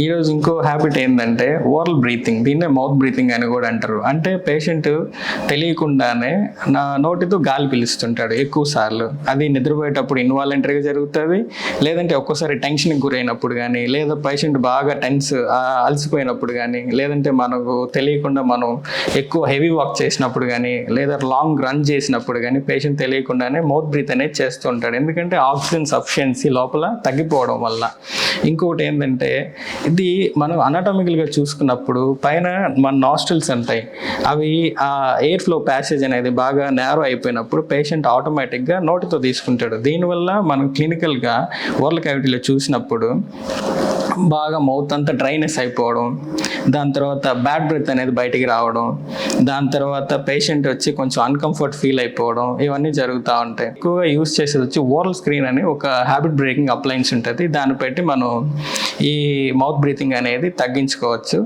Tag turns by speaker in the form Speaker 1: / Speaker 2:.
Speaker 1: ఈరోజు ఇంకో హ్యాబిట్ ఏంటంటే ఓరల్ బ్రీతింగ్, దీన్నే మౌత్ బ్రీతింగ్ అని కూడా అంటారు. అంటే పేషెంట్ తెలియకుండానే నా నోటితో గాలి పీలుస్తుంటాడు ఎక్కువ సార్లు. అది నిద్రపోయేటప్పుడు ఇన్వాలంటరీగా జరుగుతుంది, లేదంటే ఒక్కోసారి టెన్షన్కి గురైనప్పుడు కానీ, లేదా పేషెంట్ బాగా అలసిపోయినప్పుడు కానీ, లేదంటే మనకు తెలియకుండా మనం ఎక్కువ హెవీ వాక్ చేసినప్పుడు కానీ, లేదా లాంగ్ రన్ చేసినప్పుడు కానీ పేషెంట్ తెలియకుండానే మౌత్ బ్రీత్ అనేది చేస్తూ ఉంటాడు. ఎందుకంటే ఆక్సిజన్ సఫిషియన్సీ లోపల తగ్గిపోవడం వల్ల. ఇంకొకటి ఏంటంటే ఇది మనం అనటామికల్గా చూసుకున్నప్పుడు పైన మన నాస్ట్రిల్స్ ఉంటాయి, అవి ఆ ఎయిర్ ఫ్లో ప్యాసేజ్ అనేది బాగా నేరో అయిపోయినప్పుడు పేషెంట్ ఆటోమేటిక్గా నోటితో తీసుకుంటాడు. దీనివల్ల మనం క్లినికల్గా ఓరల్ క్యావిటీలో చూసినప్పుడు బాగా మౌత్ అంతా డ్రైనెస్ అయిపోవడం, దాని తర్వాత బ్యాడ్ బ్రెత్ అనేది బయటికి రావడం, దాని తర్వాత పేషెంట్ వచ్చి కొంచెం అన్కంఫర్ట్ ఫీల్ అయిపోవడం, ఇవన్నీ జరుగుతూ ఉంటాయి. ఎక్కువగా యూస్ చేసేది వచ్చి ఓరల్ స్క్రీన్ అని ఒక హ్యాబిట్ బ్రేకింగ్ అప్లయన్స్ ఉంటుంది. దాన్ని పెట్టి మనం ఈ మౌత్ బ్రీతింగ్ అనేది తగ్గించుకోవచ్చు.